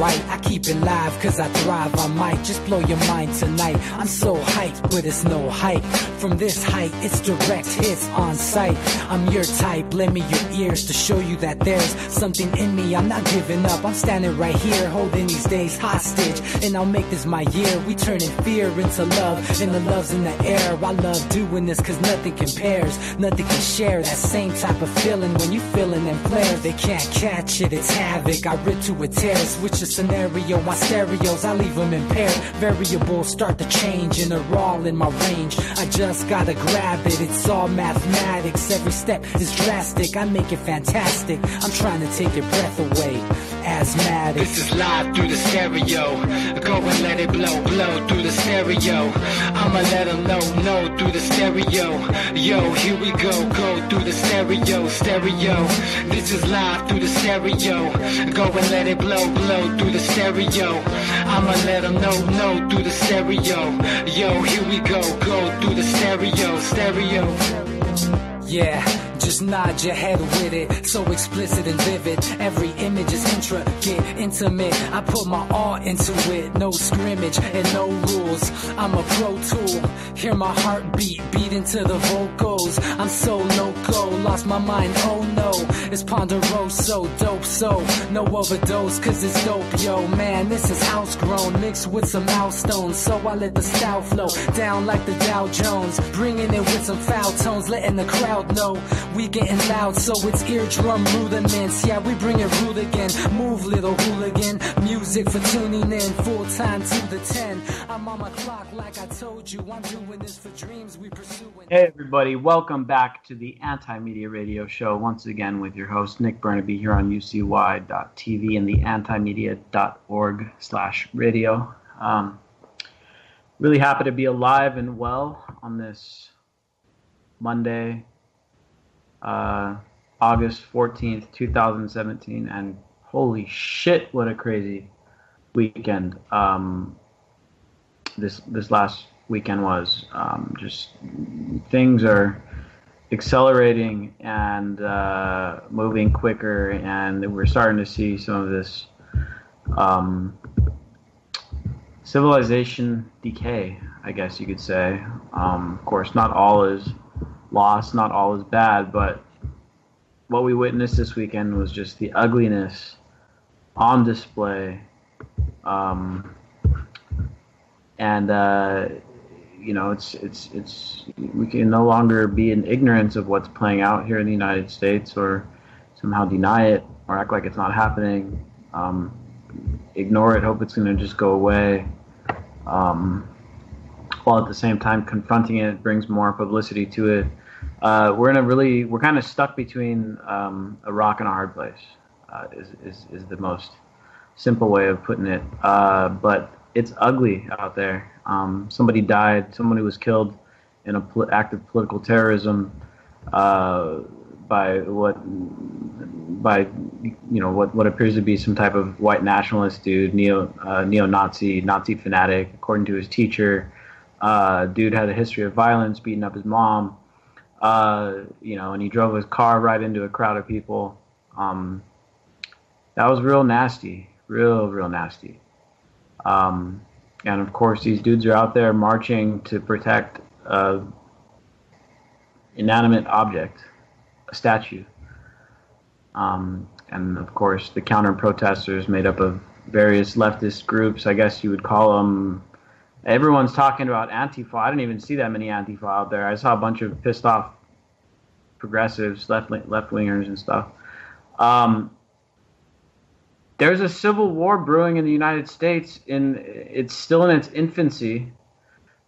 right. I keep it live cause I thrive. I might just blow your mind tonight. I'm so hyped, but it's no hype. From this height, it's direct hits on sight. I'm your type, lend me your ears to show you that there's something in me. I'm not giving up, I'm standing right here, holding these days hostage. And I'll make this my year. We turning fear into love, and the love's in the air. I love doing this cause nothing compares. Nothing can share that same type of feeling when you feeling them flares. They can't catch it, it's havoc. I rip to a tear, switch the scenario. My stereos, I leave them impaired. Variables start to change and they're all in my range. I just gotta grab it, it's all mathematics. Every step is drastic, I make it fantastic. I'm trying to take your breath away. Asthmatic. This is live through the stereo. Go and let it blow, blow through the stereo. I'ma let them know through the stereo. Yo, here we go through the stereo, stereo. This is live through the stereo. Go and let it blow, blow through the stereo. I'ma let them know through the stereo. Yo, here we go through the stereo, stereo. Yeah, just nod your head with it, so explicit and vivid. Every image is intricate, intimate. I put my all into it, no scrimmage and no rules. I'm a pro tool, hear my heartbeat, beat into the vocals. I'm so no-go, lost my mind, oh no. It's ponderoso, dope, so no overdose, cause it's dope, yo. Man, this is house grown, mixed with some milestones. So I let the style flow down like the Dow Jones, bringing it with some foul tones, letting the crowd know we getting loud, so it's eardrum rudiments. Yeah, we bring it rude again. Move, little hooligan. Music for tuning in, full time to the 10. I'm on my clock like I told you. I'm doing this for dreams we pursuing. Hey everybody, welcome back to the Anti-Media Radio Show. Once again with your host Nick Bernabe here on UCY.tv and the antimedia.org/radio. Really happy to be alive and well on this Monday, August 14th, 2017, and holy shit, what a crazy weekend this last weekend was. Just things are accelerating and moving quicker, and we're starting to see some of this civilization decay, I guess you could say. Of course, not all is lost, not all is bad, but what we witnessed this weekend was just the ugliness on display, and it's we can no longer be in ignorance of what's playing out here in the United States, or somehow deny it or act like it's not happening, ignore it, hope it's going to just go away, while at the same time confronting it brings more publicity to it. We're kind of stuck between a rock and a hard place, is the most simple way of putting it. But it's ugly out there. Somebody died. Somebody was killed in an act of political terrorism by what appears to be some type of white nationalist dude, neo-Nazi, Nazi fanatic, according to his teacher. Dude had a history of violence, beating up his mom. And he drove his car right into a crowd of people. That was real nasty, real nasty. And of course, these dudes are out there marching to protect an inanimate object, a statue. And of course, the counter-protesters made up of various leftist groups, I guess you would call them. Everyone's talking about Antifa. I didn't even see that many Antifa out there. I saw a bunch of pissed off progressives, left-wingers and stuff. There's a civil war brewing in the United States. It's still in its infancy.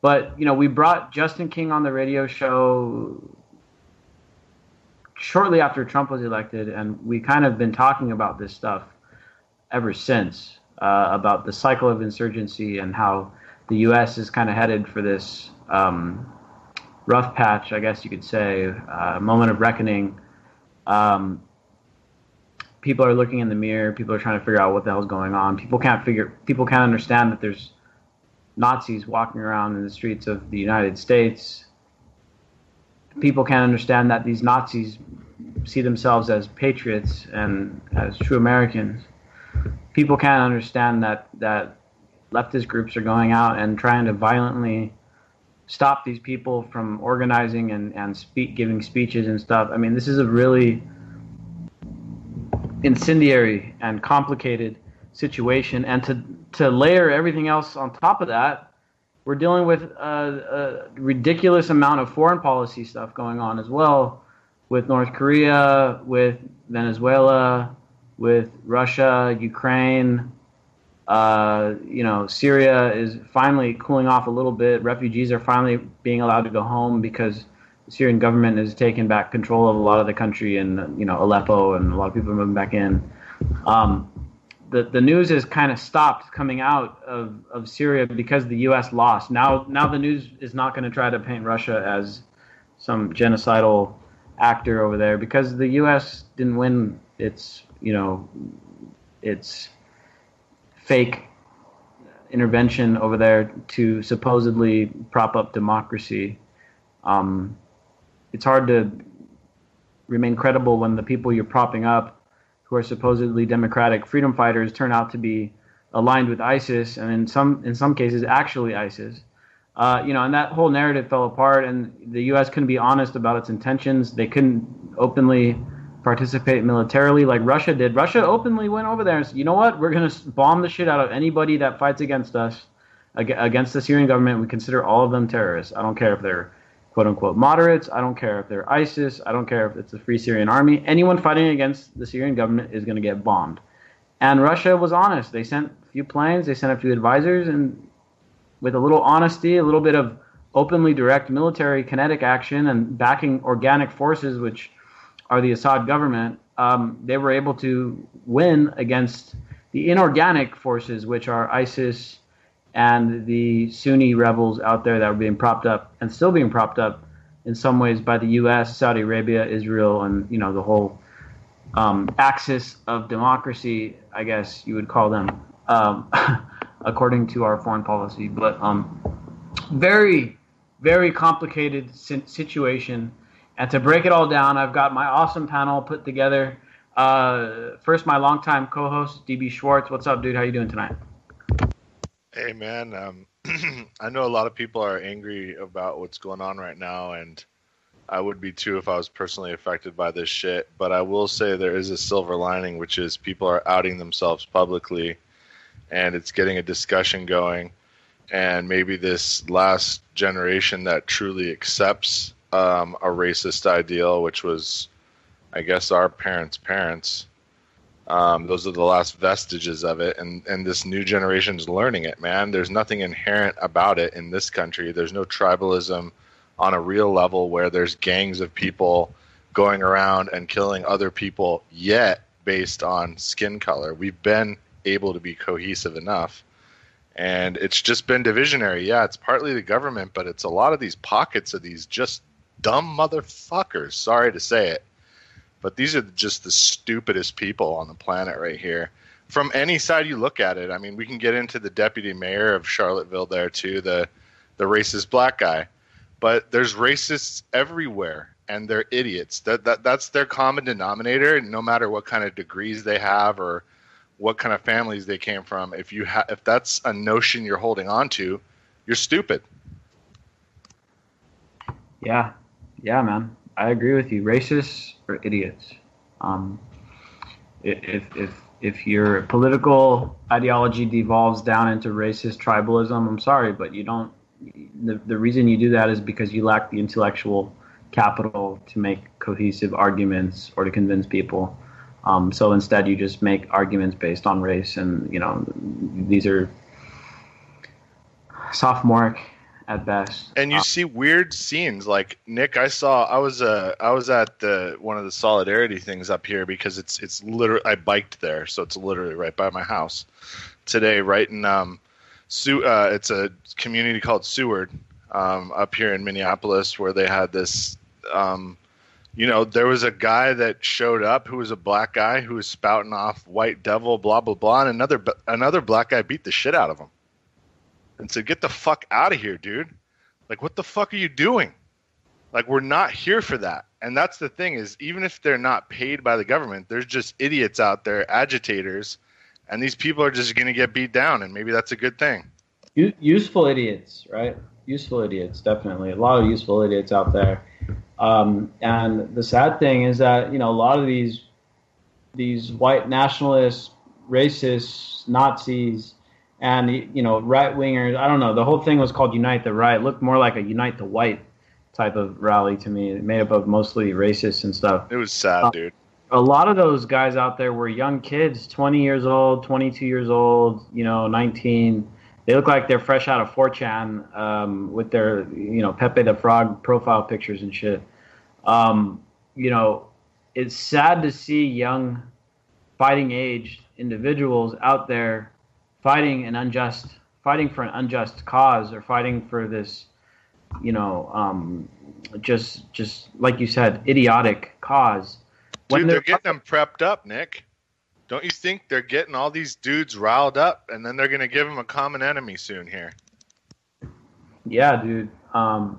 But, we brought Justin King on the radio show shortly after Trump was elected, and we kind of been talking about this stuff ever since, about the cycle of insurgency and how the U.S. is kind of headed for this rough patch, I guess you could say, a moment of reckoning. People are looking in the mirror. People are trying to figure out what the hell's going on. People can't understand that there's Nazis walking around in the streets of the United States. People can't understand that these Nazis see themselves as patriots and as true Americans. people can't understand that leftist groups are going out and trying to violently stop these people from organizing and giving speeches and stuff. I mean, this is a really incendiary and complicated situation, and to layer everything else on top of that, we're dealing with a ridiculous amount of foreign policy stuff going on as well, with North Korea, with Venezuela, with Russia, Ukraine. Syria is finally cooling off a little bit. Refugees are finally being allowed to go home because the Syrian government has taken back control of a lot of the country, and Aleppo, and a lot of people are moving back in. The news has kind of stopped coming out of Syria because the U.S. lost. Now the news is not going to try to paint Russia as some genocidal actor over there because the U.S. didn't win its fake intervention over there to supposedly prop up democracy. It's hard to remain credible when the people you're propping up, who are supposedly democratic freedom fighters, turn out to be aligned with ISIS, and in some cases actually ISIS. And that whole narrative fell apart, and the U.S. couldn't be honest about its intentions. They couldn't openly participate militarily like Russia did. Russia openly went over there and said, you know what, we're going to bomb the shit out of anybody that fights against us, against the Syrian government. We consider all of them terrorists. I don't care if they're quote-unquote moderates. I don't care if they're ISIS. I don't care if it's the Free Syrian Army. Anyone fighting against the Syrian government is going to get bombed. And Russia was honest. They sent a few planes. They sent a few advisors. And with a little honesty, a little bit of openly direct military kinetic action and backing organic forces, which are the Assad government, they were able to win against the inorganic forces, which are ISIS and the Sunni rebels out there that were being propped up and still being propped up in some ways by the U.S., Saudi Arabia, Israel, and the whole axis of democracy, I guess you would call them, according to our foreign policy. But very, very complicated situation. And to break it all down, I've got my awesome panel put together. First, my longtime co-host, DB Schwartz. What's up, dude? How you doing tonight? Hey, man. I know a lot of people are angry about what's going on right now, and I would be too if I was personally affected by this shit. But I will say there is a silver lining, which is people are outing themselves publicly, and it's getting a discussion going. And maybe this last generation that truly accepts a racist ideal, which was, I guess, our parents' parents. Those are the last vestiges of it, and this new generation is learning it, man. There's nothing inherent about it in this country. There's no tribalism on a real level where there's gangs of people going around and killing other people yet based on skin color. We've been able to be cohesive enough, and it's just been divisionary. Yeah, it's partly the government, but it's a lot of these pockets of these just dumb motherfuckers. Sorry to say it. But these are just the stupidest people on the planet right here. From any side you look at it, I mean, we can get into the deputy mayor of Charlottesville there too, the racist black guy. But there's racists everywhere, and they're idiots. That's their common denominator, no matter what kind of degrees they have or what kind of families they came from. If that's a notion you're holding on to, you're stupid. Yeah, man. I agree with you. Racists are idiots. If your political ideology devolves down into racist tribalism, I'm sorry, but you don't. The reason you do that is because you lack the intellectual capital to make cohesive arguments or to convince people. So instead, you just make arguments based on race, and these are sophomoric at best. And you see weird scenes like Nick. I was at one of the solidarity things up here because it's literally, I biked there, so it's literally right by my house today, right in it's a community called Seward up here in Minneapolis, where they had this there was a guy that showed up who was a black guy who was spouting off white devil blah blah blah, and another black guy beat the shit out of him and said, "Get the fuck out of here, dude. Like, what the fuck are you doing? Like, we're not here for that." And that's the thing, is even if they're not paid by the government, there's just idiots out there, agitators, and these people are just going to get beat down, and maybe that's a good thing. Useful idiots, right? Useful idiots, definitely. A lot of useful idiots out there. And the sad thing is that, a lot of these white nationalists, racists, Nazis, and, right-wingers, I don't know, the whole thing was called Unite the Right. It looked more like a Unite the White type of rally to me, made up of mostly racists and stuff. It was sad, dude. A lot of those guys out there were young kids, 20 years old, 22 years old, 19. They look like they're fresh out of 4chan with their, Pepe the Frog profile pictures and shit. It's sad to see young, fighting-aged individuals out there fighting for an unjust cause, or fighting for this, just like you said, idiotic cause. Dude, they're getting them prepped up, Nick. Don't you think they're getting all these dudes riled up, and then they're going to give them a common enemy soon here? Yeah, dude. And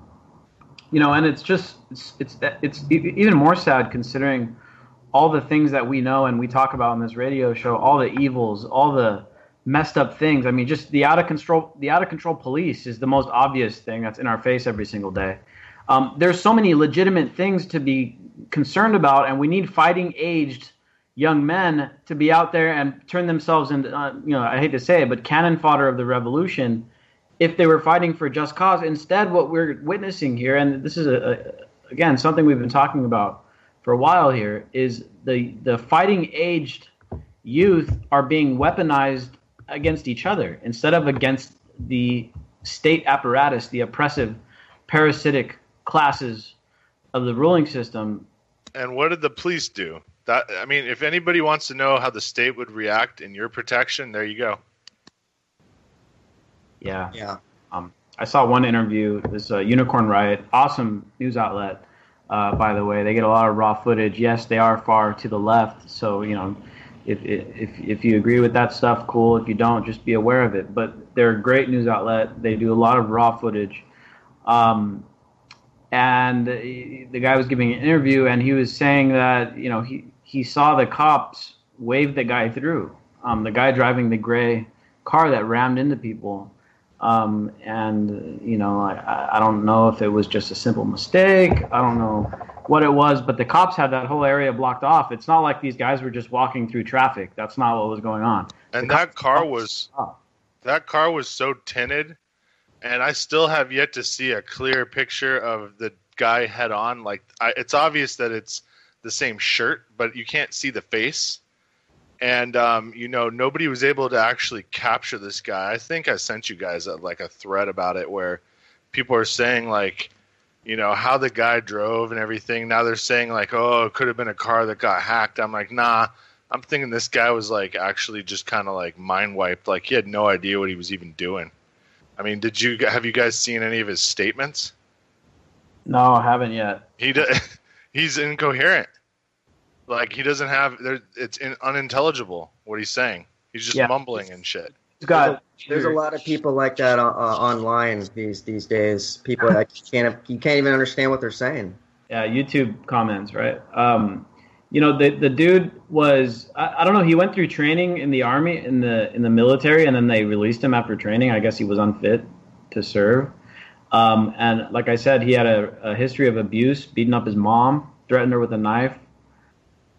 it's even more sad considering all the things that we know and we talk about on this radio show, all the evils, all the messed up things. I mean, just the out of control police is the most obvious thing that's in our face every single day. There's so many legitimate things to be concerned about, and we need fighting-aged young men to be out there and turn themselves into, I hate to say it, but cannon fodder of the revolution if they were fighting for a just cause. Instead, what we're witnessing here, and this is, again, something we've been talking about for a while here, is the fighting-aged youth are being weaponized against each other instead of against the state apparatus, the oppressive, parasitic classes of the ruling system. And what did the police do? If anybody wants to know how the state would react in your protection, there you go. Yeah. I saw one interview, this Unicorn Riot, awesome news outlet, by the way. They get a lot of raw footage. Yes, they are far to the left, so, if you agree with that stuff, cool. If you don't, just be aware of it. But they're a great news outlet. They do a lot of raw footage. And the guy was giving an interview, and he was saying that, he saw the cops wave the guy through, the guy driving the gray car that rammed into people. I don't know if it was just a simple mistake. I don't know what it was, but the cops had that whole area blocked off. It's not like these guys were just walking through traffic. That's not what was going on. And that car was so tinted, and I still have yet to see a clear picture of the guy head on. It's obvious that it's the same shirt, but you can't see the face. And, nobody was able to actually capture this guy. I think I sent you guys a thread about it where people are saying, how the guy drove and everything. Now they're saying, oh, it could have been a car that got hacked. I'm like, nah. I'm thinking this guy was, actually just kind of, mind wiped. He had no idea what he was even doing. I mean, have you guys seen any of his statements? No, I haven't yet. He's incoherent. He doesn't have it's unintelligible what he's saying. He's just mumbling and shit. There's a lot of people like that online these days. People that you can't even understand what they're saying. Yeah, YouTube comments, right? The dude was I don't know. He went through training in the army, in the military, and then they released him after training. I guess he was unfit to serve. And like I said, he had a history of abuse, beating up his mom, threatened her with a knife.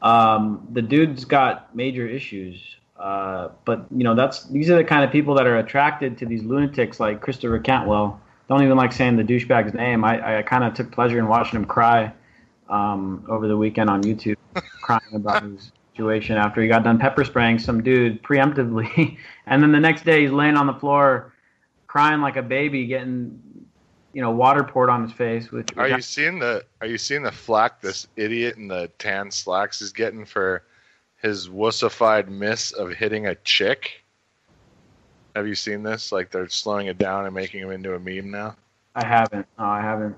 The dude's got major issues, but these are the kind of people that are attracted to these lunatics like Christopher Cantwell. Don't even like saying the douchebag's name. I kind of took pleasure in watching him cry over the weekend on YouTube, crying about his situation after he got done pepper spraying some dude preemptively, and then the next day he's laying on the floor crying like a baby, getting water poured on his face. Are you seeing the flack this idiot in the tan slacks is getting for his wussified miss of hitting a chick? Have you seen this? They're slowing it down and making him into a meme now. I haven't. No, I haven't.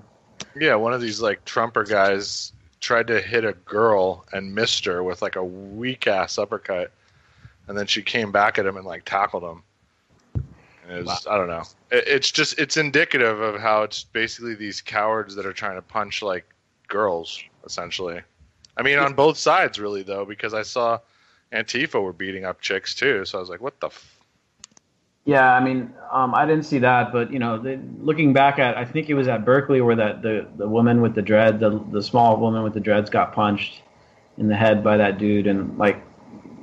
Yeah, one of these Trumper guys tried to hit a girl and missed her with a weak ass uppercut, and then she came back at him and tackled him. And I don't know. It's indicative of how it's basically these cowards that are trying to punch girls, essentially. I mean, on both sides, really, though, because I saw, Antifa were beating up chicks too. So I was like, what the? Yeah, I mean, I didn't see that, but looking back at, I think it was at Berkeley where the woman with the dread, the small woman with the dreads got punched in the head by that dude, and like,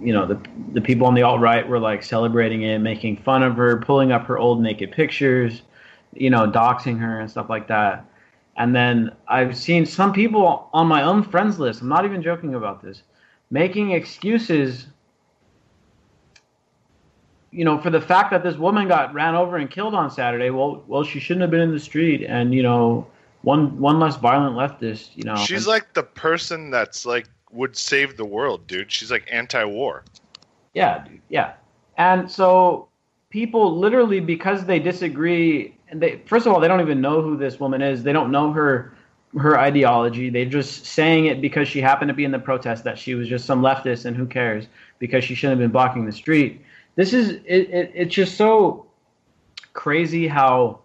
the people on the alt-right were like celebrating it, making fun of her, pulling up her old naked pictures, doxing her and stuff like that. And then I've seen some people on my own friends list, I'm not even joking about this, making excuses for the fact that this woman got ran over and killed on Saturday. Well, she shouldn't have been in the street, and one less violent leftist. She's like the person that's like would save the world, dude. She's like anti-war. Yeah, dude. Yeah, and so people literally, because they disagree, and first of all, they don't even know who this woman is. They don't know her ideology. They're just saying it because she happened to be in the protest, that she was just some leftist, and who cares, because she shouldn't have been blocking the street. This is it's just so crazy how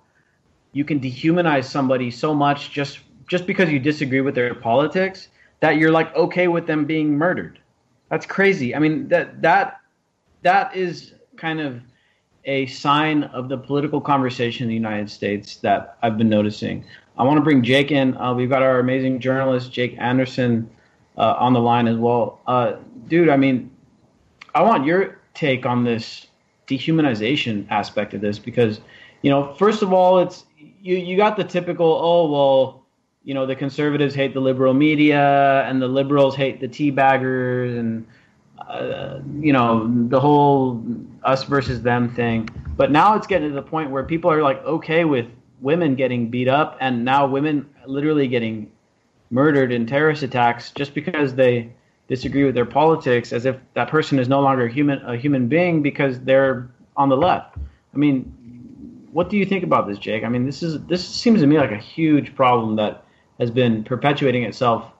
you can dehumanize somebody so much just because you disagree with their politics, that you're like okay with them being murdered. That's crazy. I mean, that is kind of a sign of the political conversation in the United States that I've been noticing. I want to bring Jake in. We've got our amazing journalist Jake Anderson on the line as well. Dude, I mean, I want your take on this dehumanization aspect of this, because first of all, it's you got the typical, the conservatives hate the liberal media and the liberals hate the teabaggers, and the whole us versus them thing. But now it's getting to the point where people are like okay with women getting beat up, and now women literally getting murdered in terrorist attacks just because they disagree with their politics, as if that person is no longer a human being because they're on the left. I mean, what do you think about this, Jake? I mean, this seems to me like a huge problem that has been perpetuating itself,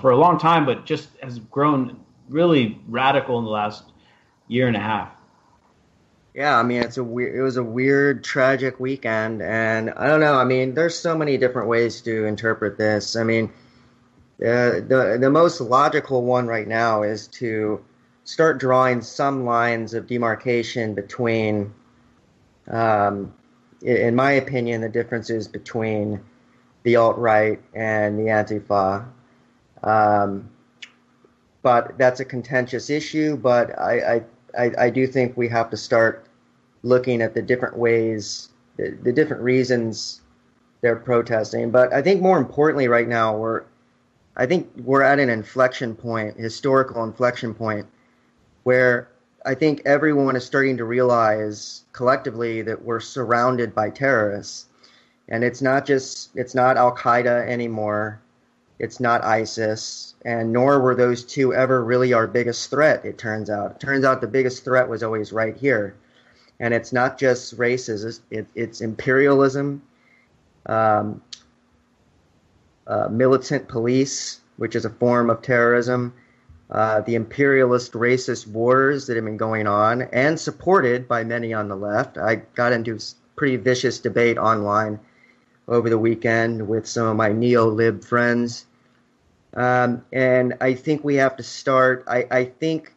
for a long time, but just has grown really radical in the last year and a half. Yeah, I mean, it was a weird, tragic weekend, and I don't know. I mean, there's so many different ways to interpret this. I mean, the most logical one right now is to start drawing some lines of demarcation between, in my opinion, the differences between the alt-right and the Antifa. But that's a contentious issue, but I do think we have to start looking at the different ways, the different reasons they're protesting. But I think more importantly right now, we're at an inflection point, historical inflection point, where I think everyone is starting to realize collectively that we're surrounded by terrorists. And it's not Al-Qaeda anymore. It's not ISIS. And nor were those two ever really our biggest threat, it turns out. It turns out the biggest threat was always right here. And it's not just racism, it's imperialism, militant police, which is a form of terrorism, the imperialist racist wars that have been going on and supported by many on the left. I got into a pretty vicious debate online over the weekend with some of my neo-lib friends. And I think we have to start, I think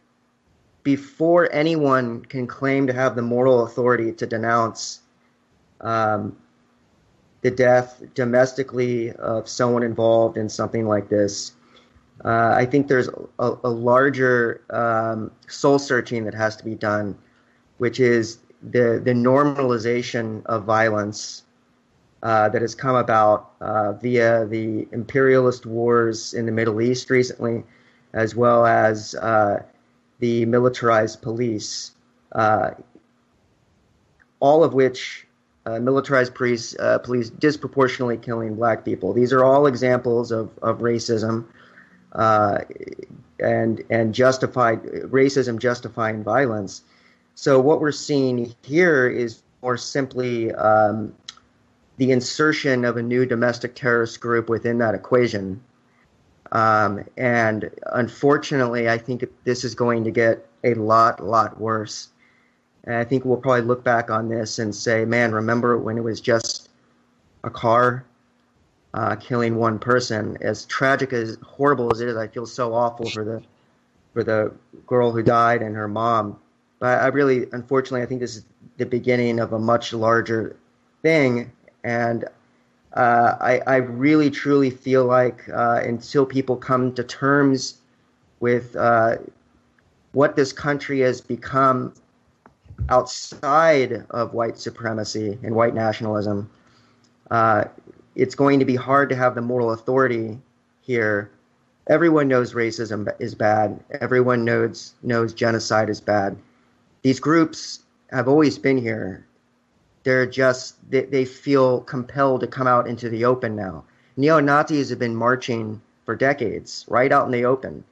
before anyone can claim to have the moral authority to denounce the death domestically of someone involved in something like this, I think there's a larger soul searching that has to be done, which is the normalization of violence that has come about via the imperialist wars in the Middle East recently, as well as the militarized police, all of which militarized police disproportionately killing black people. These are all examples of racism and justified racism justifying violence. So what we're seeing here is more simply the insertion of a new domestic terrorist group within that equation. And unfortunately, I think this is going to get a lot worse. And I think we'll probably look back on this and say, man, remember when it was just a car killing one person? As tragic, as horrible as it is, I feel so awful for for the girl who died and her mom. But unfortunately, I think this is the beginning of a much larger thing. And I really, truly feel like until people come to terms with what this country has become outside of white supremacy and white nationalism, it's going to be hard to have the moral authority here. Everyone knows racism is bad. Everyone knows genocide is bad. These groups have always been here. They're just, they feel compelled to come out into the open now. Neo-Nazis have been marching for decades, right out in the open.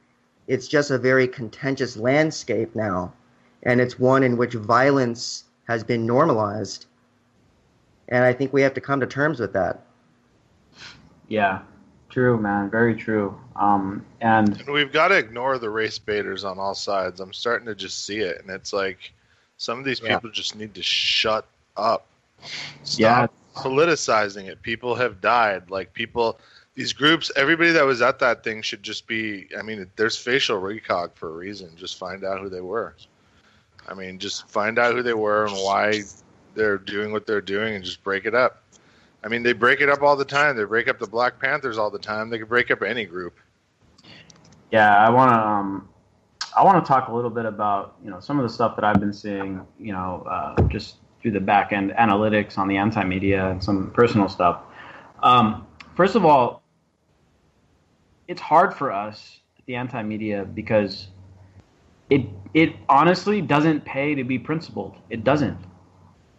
It's just a very contentious landscape now, and it's one in which violence has been normalized. And I think we have to come to terms with that. Yeah, true, man. Very true. And we've got to ignore the race baiters on all sides. I'm starting to just see it, and it's like some of these people just need to shut up. Stop politicizing it. People have died. Like these groups, everybody that was at that thing should just be. I mean, there's facial recog for a reason. Just find out who they were. I mean, just find out who they were and why they're doing what they're doing, and just break it up. I mean, they break it up all the time. They break up the Black Panthers all the time. They could break up any group. Yeah, I want to talk a little bit about some of the stuff that I've been seeing, just through the back end analytics on the anti-media and some personal stuff. First of all, it's hard for us at the anti-media because it honestly doesn't pay to be principled. It doesn't.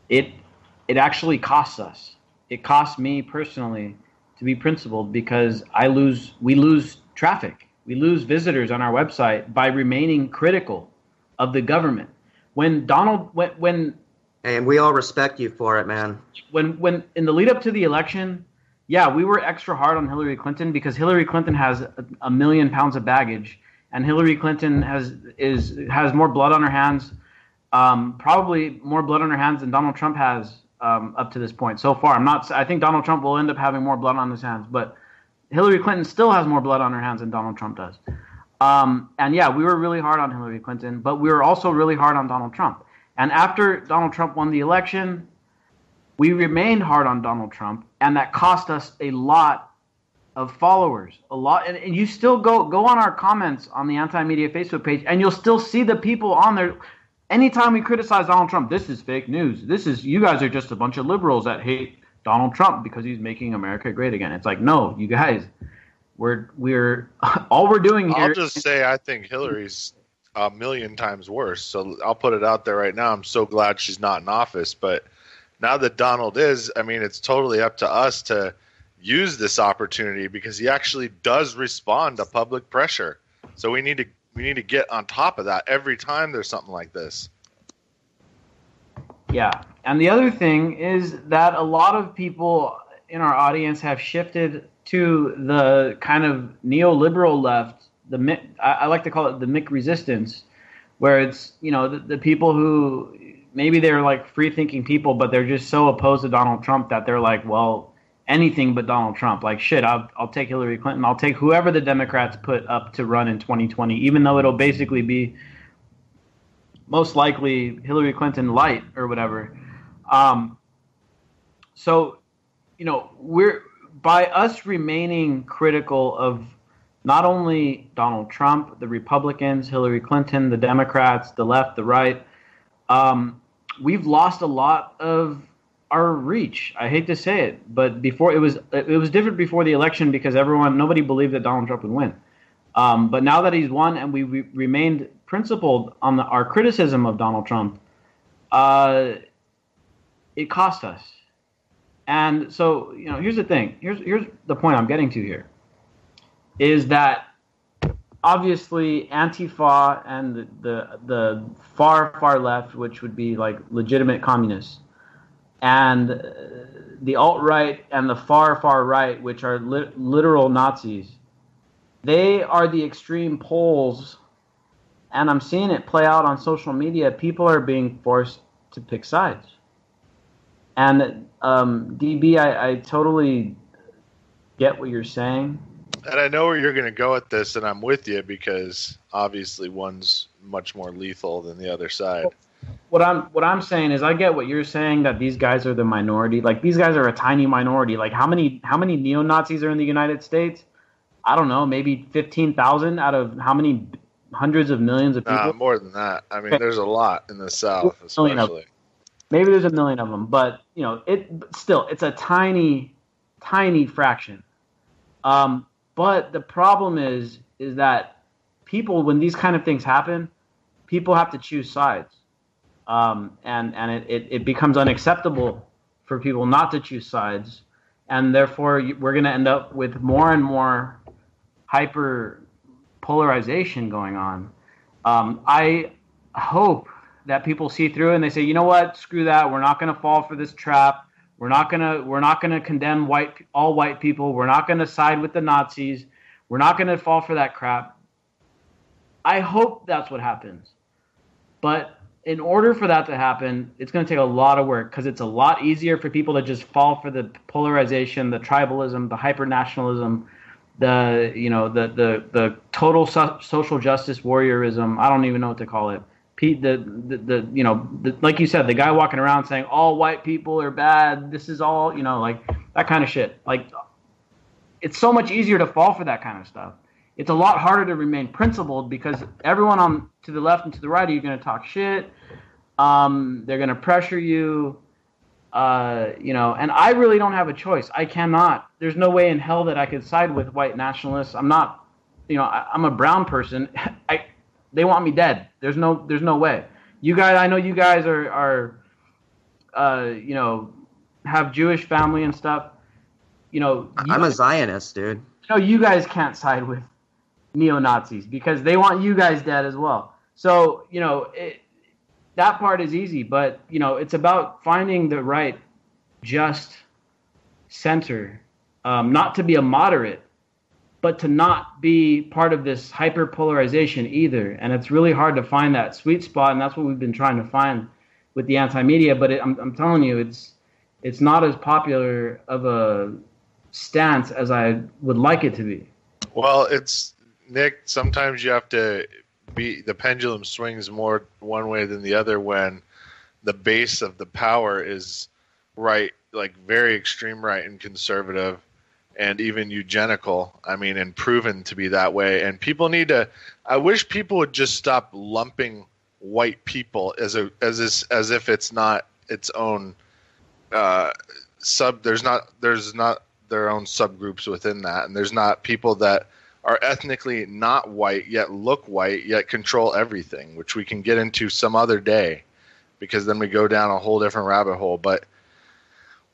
It actually costs us. It costs me personally to be principled because we lose traffic. We lose visitors on our website by remaining critical of the government. When and we all respect you for it, man. When in the lead up to the election, we were extra hard on Hillary Clinton because Hillary Clinton has a million pounds of baggage, and Hillary Clinton has more blood on her hands, probably more blood on her hands than Donald Trump has up to this point so far. I think Donald Trump will end up having more blood on his hands, but Hillary Clinton still has more blood on her hands than Donald Trump does. We were really hard on Hillary Clinton, but we were also really hard on Donald Trump. And after Donald Trump won the election, we remained hard on Donald Trump, and that cost us a lot of followers. A lot, and you still go on our comments on the Anti-Media Facebook page, and you'll still see the people on there. Anytime we criticize Donald Trump, this is fake news. You guys are just a bunch of liberals that hate Donald Trump because he's making America great again. It's like, no, you guys, we're all we're doing here. I'll just say I think Hillary's a million times worse. So I'll put it out there right now. I'm so glad she's not in office. But now that Donald is, I mean, it's totally up to us to use this opportunity because he actually does respond to public pressure. So we need to get on top of that every time there's something like this. Yeah. And the other thing is that a lot of people in our audience have shifted to the kind of neoliberal left. I like to call it the Mick resistance, where it's, the people who maybe they're like free-thinking people, but they're just so opposed to Donald Trump that they're like, well, anything but Donald Trump. Like, shit, I'll take Hillary Clinton. I'll take whoever the Democrats put up to run in 2020, even though it'll basically be most likely Hillary Clinton light or whatever. So, we're by us remaining critical of not only Donald Trump, the Republicans, Hillary Clinton, the Democrats, the left, the right, we've lost a lot of our reach. I hate to say it, but before it was different before the election because nobody believed that Donald Trump would win. But now that he's won and we remained principled on our criticism of Donald Trump, it cost us. And so, here's the thing. Here's the point I'm getting to here. Is that obviously Antifa and the far left, which would be like legitimate communists, and the alt-right and the far right, which are literal Nazis, they are the extreme poles, and I'm seeing it play out on social media. People are being forced to pick sides. And DB, I totally get what you're saying. And I know where you're going to go with this, and I'm with you because obviously one's much more lethal than the other side. What I'm saying is, I get what you're saying, that these guys are the minority. Like, these guys are a tiny minority. Like, how many neo-Nazis are in the United States? I don't know, maybe 15,000 out of how many hundreds of millions of people? More than that. I mean, there's a lot in the South, especially. Maybe there's a million of them, but it's a tiny, tiny fraction. But the problem is that people, when these kind of things happen, people have to choose sides, and it becomes unacceptable for people not to choose sides, and therefore we're going to end up with more and more hyper polarization going on. I hope that people see through it and they say, you know what, screw that. We're not going to fall for this trap. We're not going to condemn all white people. We're not going to side with the Nazis. We're not going to fall for that crap. I hope that's what happens. But in order for that to happen, it's going to take a lot of work, because it's a lot easier for people to just fall for the polarization, the tribalism, the hyper-nationalism, the total social justice warriorism. I don't even know what to call it. Like you said, the guy walking around saying all white people are bad. This is all, like that kind of shit. Like, it's so much easier to fall for that kind of stuff. It's a lot harder to remain principled, because everyone on to the left and to the right, you're going to talk shit. They're going to pressure you. And I really don't have a choice. I cannot. There's no way in hell that I could side with white nationalists. I'm not. I'm a brown person. They want me dead. There's no way. You guys, I know you guys are have Jewish family and stuff. I'm a Zionist, dude. You guys can't side with neo-Nazis because they want you guys dead as well. So, that part is easy, but, it's about finding the right, just center, not to be a moderate, but to not be part of this hyper-polarization either. And it's really hard to find that sweet spot, and that's what we've been trying to find with the anti-media. But I'm telling you, it's not as popular of a stance as I would like it to be. Well, Nick, sometimes you have to the pendulum swings more one way than the other when the base of the power is right, like very extreme right and conservative, and even eugenical, and proven to be that way. And people I wish people would just stop lumping white people as if it's not its own there's not their own subgroups within that, and there's not people that are ethnically not white yet look white yet control everything, which we can get into some other day, because then we go down a whole different rabbit hole. But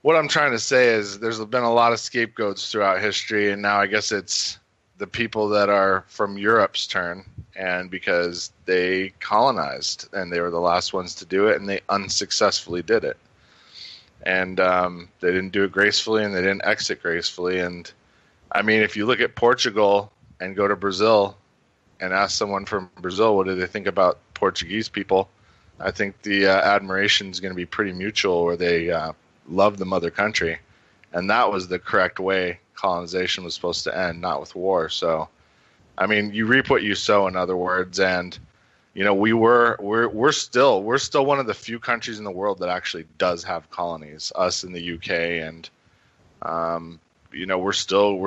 what I'm trying to say is there's been a lot of scapegoats throughout history, and now I guess it's the people that are from Europe's turn, and because they colonized and they were the last ones to do it, and they unsuccessfully did it. And they didn't do it gracefully, and they didn't exit gracefully. And if you look at Portugal and go to Brazil and ask someone from Brazil what do they think about Portuguese people, I think the admiration is going to be pretty mutual, where they love the mother country. And that was the correct way colonization was supposed to end, not with war. So, you reap what you sow, in other words. And, we're still one of the few countries in the world that actually does have colonies, us in the UK. And, we're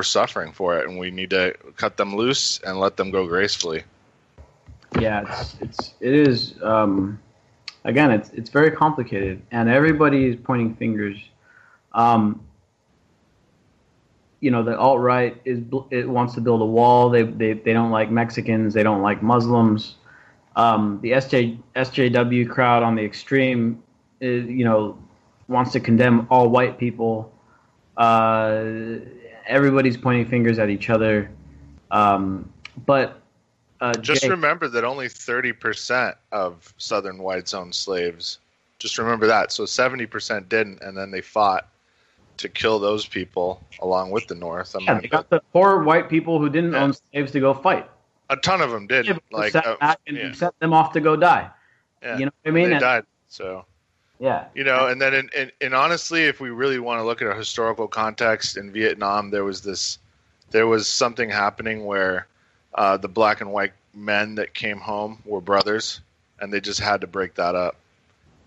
suffering for it, and we need to cut them loose and let them go gracefully. Yeah, it is. Again, it's very complicated, and everybody is pointing fingers. The alt-right it wants to build a wall. They don't like Mexicans. They don't like Muslims. The SJW crowd on the extreme, wants to condemn all white people. Everybody's pointing fingers at each other. But just remember that only 30% of Southern whites owned slaves. Just remember that. So 70% didn't, and then they fought to kill those people along with the North. They got the poor white people who didn't own slaves to go fight. A ton of them did. Sent them off to go die. Yeah. You know what I mean? They died. So. Yeah. And then and honestly, if we really want to look at a historical context, in Vietnam, there was this there was something happening where the black and white men that came home were brothers, and they just had to break that up.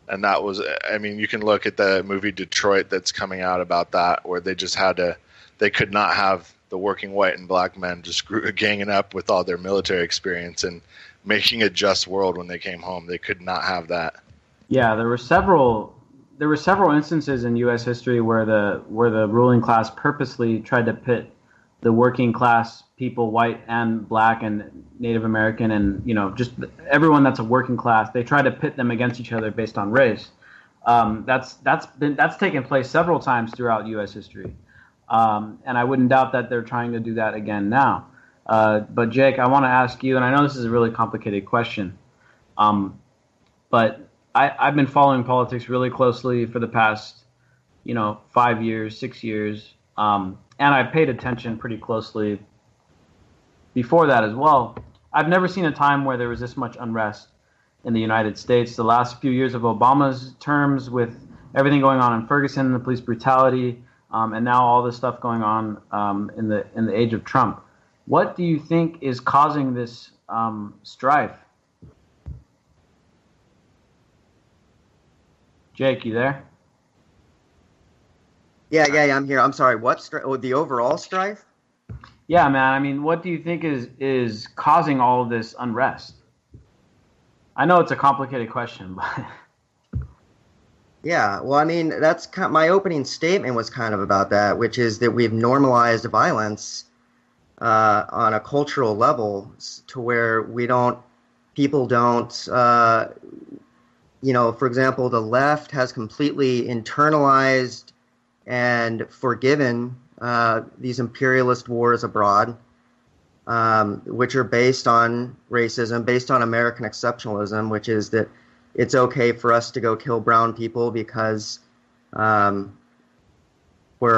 And that was, I mean, you can look at the movie Detroit that's coming out about that, where they just had to, they could not have the working white and black men just ganging up with all their military experience and making a just world when they came home. They could not have that. Yeah, there were several instances in U.S. history where the ruling class purposely tried to pit the working class people, white and black and Native American, and just everyone that's a working class. They try to pit them against each other based on race. That's taken place several times throughout U.S. history, and I wouldn't doubt that they're trying to do that again now. But Jake, I want to ask you, and I know this is a really complicated question, but I've been following politics really closely for the past 5 years, 6 years. And I paid attention pretty closely before that as well. I've never seen a time where there was this much unrest in the United States. The last few years of Obama's terms, with everything going on in Ferguson, the police brutality, and now all this stuff going on in the age of Trump. What do you think is causing this strife? Jake, you there? Yeah, I'm here. I'm sorry. What the overall strife? Yeah, man. I mean, what do you think is causing all of this unrest? I know it's a complicated question, but yeah. Well, I mean, that's my opening statement was kind of about that, which is that we've normalized violence on a cultural level to where people don't. For example, the left has completely internalized and forgiven these imperialist wars abroad, which are based on racism, based on American exceptionalism, which is that it's okay for us to go kill brown people because we're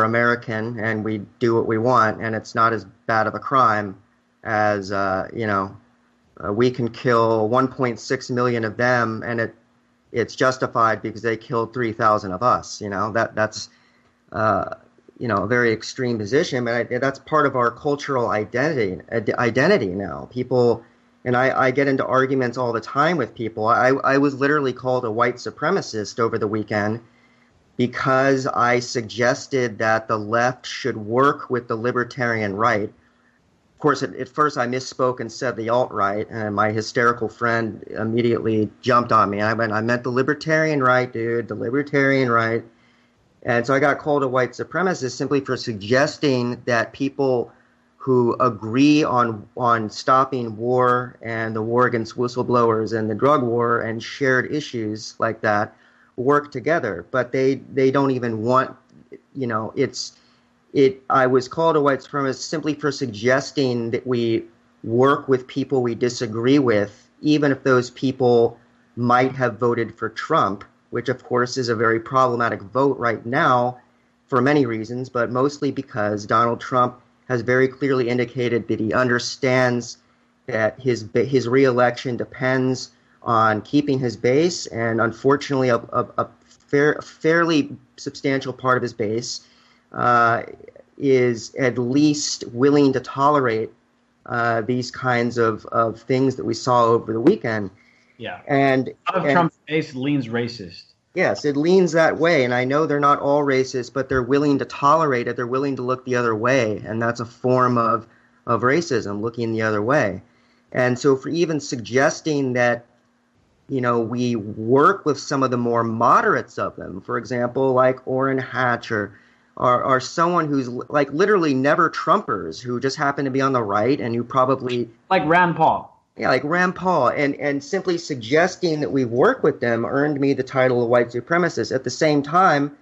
American and we do what we want, and it's not as bad of a crime as, we can kill 1.6 million of them, and it's justified because they killed 3,000 of us. That's a very extreme position, but that's part of our cultural identity now. People, and I get into arguments all the time with people. I was literally called a white supremacist over the weekend because I suggested that the left should work with the libertarian right. Of course, at first I misspoke and said the alt-right, and my hysterical friend immediately jumped on me. I meant the libertarian right, dude, the libertarian right. And so I got called a white supremacist simply for suggesting that people who agree on stopping war and the war against whistleblowers and the drug war and shared issues like that work together. But they don't even want, I was called a white supremacist simply for suggesting that we work with people we disagree with, even if those people might have voted for Trump, which of course is a very problematic vote right now for many reasons, but mostly because Donald Trump has very clearly indicated that he understands that his re-election depends on keeping his base, and unfortunately a fairly substantial part of his base is at least willing to tolerate these kinds of things that we saw over the weekend. Yeah, and a lot of Trump's base leans racist. Yes, it leans that way, and I know they're not all racist, but they're willing to tolerate it. They're willing to look the other way, and that's a form of racism, looking the other way. And so for even suggesting that, we work with some of the more moderates of them, for example, like Orrin Hatch or someone who's like literally never Trumpers, who just happen to be on the right and who probably... Like Rand Paul. Yeah, like Rand Paul, and simply suggesting that we work with them earned me the title of white supremacist. At the same time,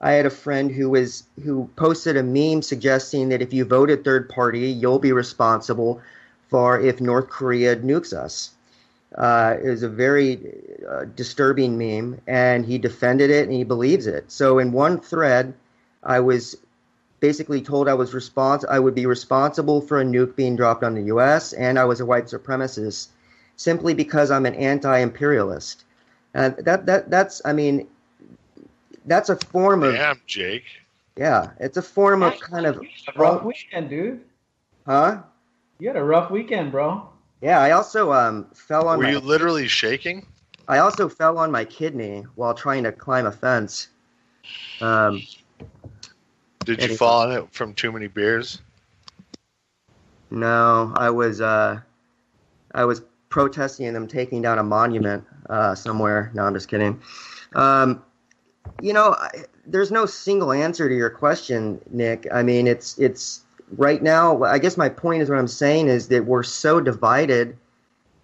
I had a friend who posted a meme suggesting that if you voted third party, you'll be responsible for if North Korea nukes us. It was a very disturbing meme, and he defended it and he believes it. So in one thread, I was basically told I would be responsible for a nuke being dropped on the U.S., and I was a white supremacist simply because I'm an anti-imperialist. That's a form of... Damn, Jake. Yeah, it's a form of kind of... Rough weekend, dude. Huh? You had a rough weekend, bro. Yeah, I also fell on Were my. you literally shaking? I also fell on my kidney while trying to climb a fence. Um, Did you anyway. fall on it from too many beers? No, I was protesting them taking down a monument somewhere. No, I'm just kidding. Um, there's no single answer to your question, Nick. I mean, it's right now. I guess my point is what I'm saying is that we're so divided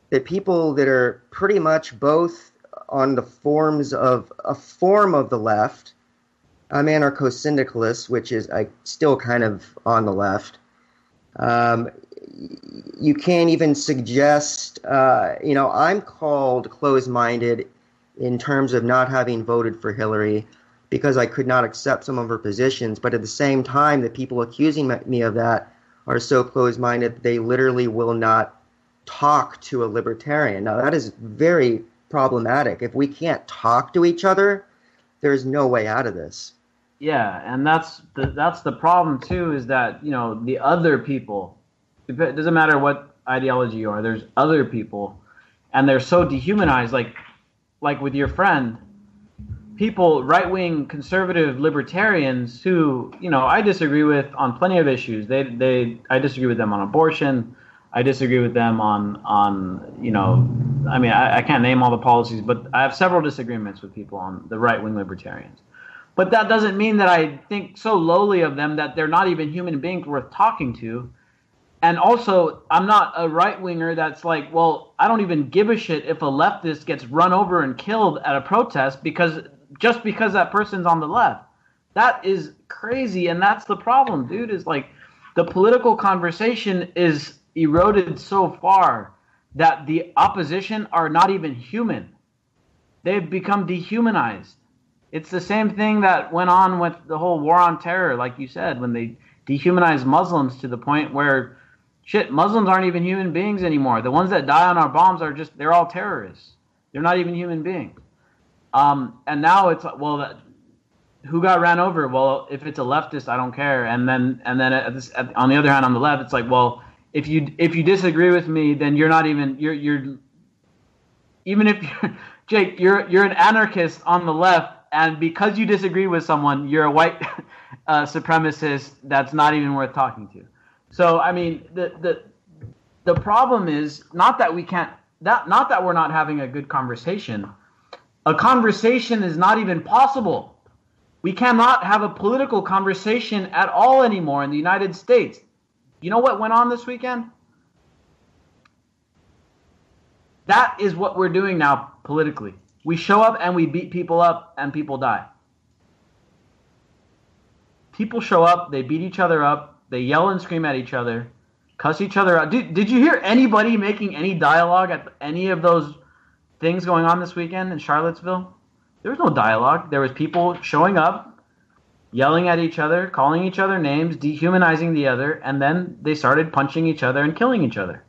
that people that are pretty much both on the forms of a form of the left. I'm anarcho-syndicalist, which is still kind of on the left. You can't even suggest, I'm called closed-minded in terms of not having voted for Hillary because I could not accept some of her positions. But at the same time, the people accusing me of that are so closed-minded that they literally will not talk to a libertarian. Now, that is very problematic. If we can't talk to each other, there's no way out of this. Yeah, and that's the problem too. Is that the other people. It doesn't matter what ideology you are. There's other people, and they're so dehumanized. Like with your friend, people, right-wing conservative libertarians who I disagree with on plenty of issues. I disagree with them on abortion. I disagree with them on I mean, I can't name all the policies, but I have several disagreements with people on the right-wing libertarians. But that doesn't mean that I think so lowly of them that they're not even human beings worth talking to. And also, I'm not a right-winger that's like, well, I don't even give a shit if a leftist gets run over and killed at a protest because that person's on the left. That is crazy, and that's the problem, dude, is like the political conversation is eroded so far that the opposition are not even human. They've become dehumanized. It's the same thing that went on with the whole war on terror, like you said, when they dehumanized Muslims to the point where, shit, Muslims aren't even human beings anymore. The ones that die on our bombs they're all terrorists. They're not even human beings. And now it's, well, who got ran over? Well, if it's a leftist, I don't care. And then on the other hand, on the left, it's like, well, if you disagree with me, then you're not even, you're even if you're, Jake, you're an anarchist on the left, and because you disagree with someone, you're a white supremacist that's not even worth talking to. So, I mean, the problem is not that we're not having a good conversation. A conversation is not even possible. We cannot have a political conversation at all anymore in the United States. You know what went on this weekend? That is what we're doing now politically. We show up and we beat people up and people die. People show up, they beat each other up, they yell and scream at each other, cuss each other out. Did you hear anybody making any dialogue at any of those things going on this weekend in Charlottesville? There was no dialogue. There was people showing up, yelling at each other, calling each other names, dehumanizing the other, and then they started punching each other and killing each other.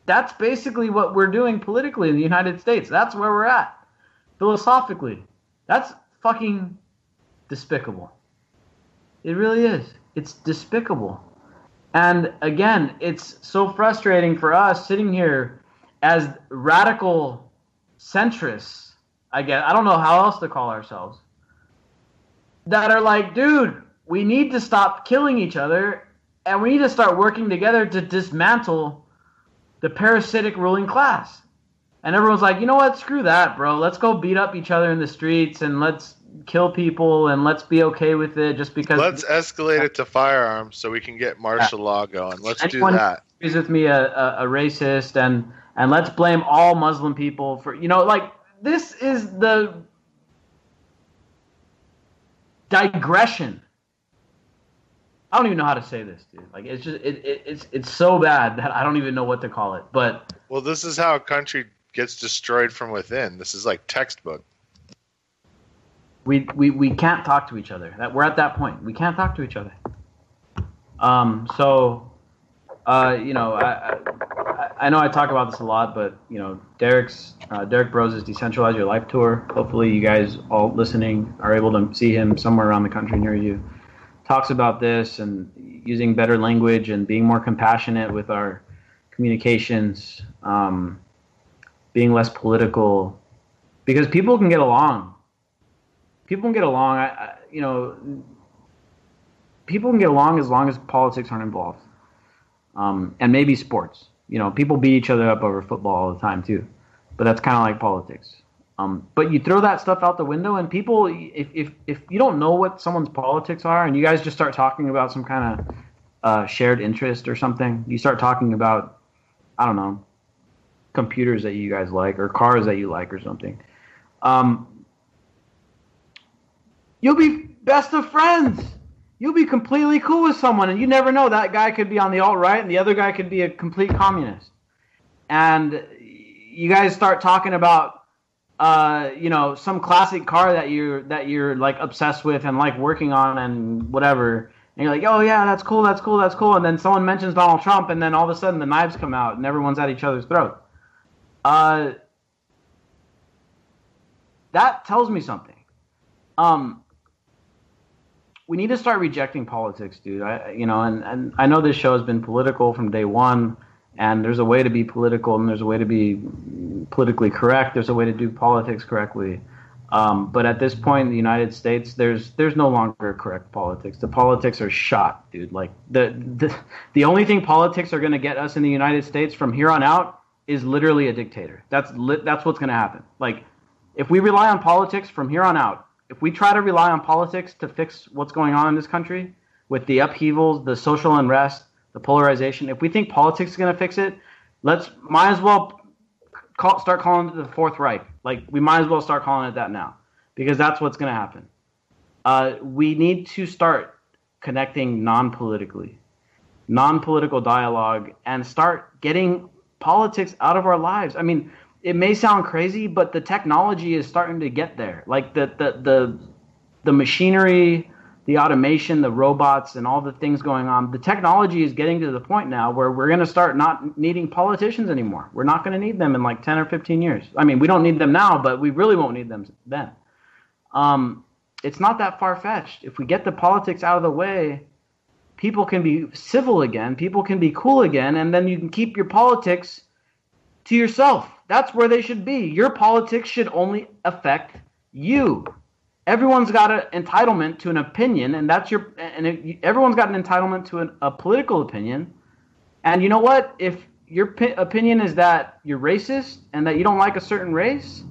That's basically what we're doing politically in the United States. That's where we're at. Philosophically. That's fucking despicable. It really is. It's despicable. And again, it's so frustrating for us sitting here as radical centrists, I guess. I don't know how else to call ourselves. That are like, dude, we need to stop killing each other and we need to start working together to dismantle the parasitic ruling class. And everyone's like, you know what? Screw that, bro. Let's go beat up each other in the streets and let's kill people and let's be okay with it just because. Let's escalate it to firearms so we can get martial law going. Let's do that. Agrees with me a racist and let's blame all Muslim people for, like, this is the digression. I don't even know how to say this, dude. Like, it's just it's so bad that I don't even know what to call it. But well, this is how a country gets destroyed from within. This is like textbook. We can't talk to each other. We're at that point. We can't talk to each other. So, I know I talk about this a lot, but Derek Bros' Decentralize Your Life tour. Hopefully, you guys all listening are able to see him somewhere around the country near you. talks about this and using better language and being more compassionate with our communications, being less political, because people can get along. People can get along. People can get along as long as politics aren't involved, and maybe sports. People beat each other up over football all the time too, but that's kind of like politics. But you throw that stuff out the window, and people, if you don't know what someone's politics are, and you guys just start talking about some kind of shared interest or something, you start talking about, I don't know, computers that you guys like or cars that you like or something, you'll be best of friends. You'll be completely cool with someone, and you never know. That guy could be on the alt-right, and the other guy could be a complete communist. And you guys start talking about, some classic car that you're like obsessed with and like working on and whatever. And you're like, oh yeah, that's cool. And then someone mentions Donald Trump, and then all of a sudden the knives come out, and everyone's at each other's throat. That tells me something. We need to start rejecting politics, dude. And I know this show has been political from day one, and there's a way to be political, and there's a way to be politically correct. There's a way to do politics correctly. But at this point in the United States, there's no longer correct politics. The politics are shot, dude. Like the only thing politics are going to get us in the United States from here on out is literally a dictator. That's what's going to happen. Like, if we rely on politics from here on out, if we try to rely on politics to fix what's going on in this country with the upheavals, the social unrest, the polarization, if we think politics is going to fix it, might as well start calling it the Fourth Reich. Like, we might as well start calling it that now, because that's what's going to happen. We need to start connecting non-political dialogue, and start getting politics out of our lives. I mean, it may sound crazy, but the technology is starting to get there. Like the machinery, the automation, the robots, and all the things going on. The technology is getting to the point now where we're going to start not needing politicians anymore. We're not going to need them in like 10 or 15 years. I mean, we don't need them now, but we really won't need them then. It's not that far-fetched. If we get the politics out of the way, people can be civil again, people can be cool again, and then you can keep your politics to yourself. That's where they should be. Your politics should only affect you. Everyone's got an entitlement to an opinion, and everyone's got an entitlement to a political opinion. And you know what? If your opinion is that you're racist and that you don't like a certain race,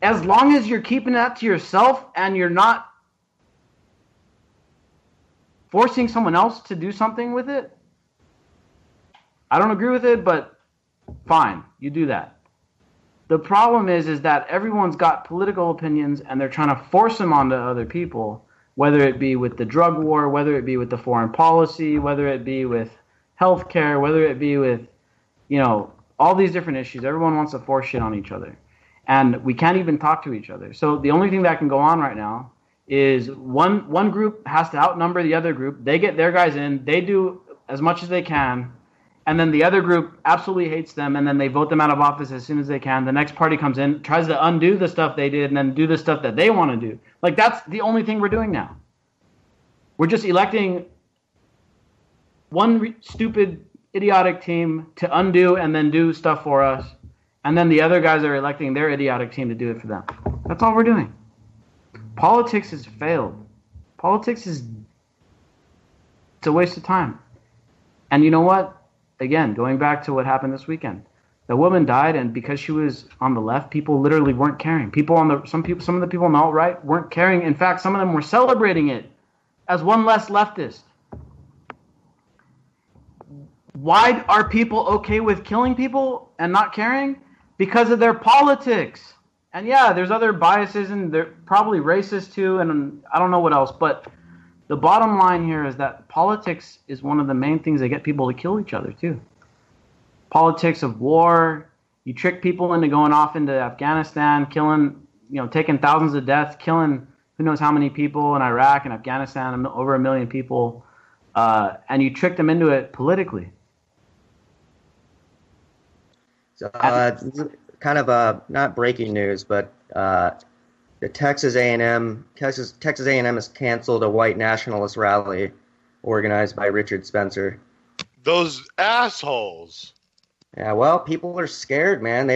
as long as you're keeping that to yourself and you're not forcing someone else to do something with it, I don't agree with it, but fine, you do that. The problem is that everyone's got political opinions, and they're trying to force them onto other people, whether it be with the drug war, whether it be with the foreign policy, whether it be with healthcare, whether it be with, all these different issues. Everyone wants to force shit on each other, and we can't even talk to each other. So the only thing that can go on right now is one group has to outnumber the other group. They get their guys in, they do as much as they can, and then the other group absolutely hates them, and then they vote them out of office as soon as they can. The next party comes in, tries to undo the stuff they did, and then do the stuff that they want to do. Like, that's the only thing we're doing now. We're just electing one stupid, idiotic team to undo and then do stuff for us, and then the other guys are electing their idiotic team to do it for them. That's all we're doing. Politics has failed. Politics it's a waste of time. And you know what? Again, going back to what happened this weekend, the woman died, and because she was on the left, people literally weren't caring. Some of the people on the alt-right weren't caring. In fact, some of them were celebrating it as one less leftist. Why are people okay with killing people and not caring? Because of their politics. And yeah, there's other biases, and they're probably racist too, and I don't know what else, but the bottom line here is that politics is one of the main things that get people to kill each other too. Politics of war. You trick people into going off into Afghanistan, killing, taking thousands of deaths, killing who knows how many people in Iraq and Afghanistan, over 1 million people, and you trick them into it politically. So, kind of not breaking news, but the Texas A&M has canceled a white nationalist rally organized by Richard Spencer. Those assholes. Yeah, well, people are scared, man.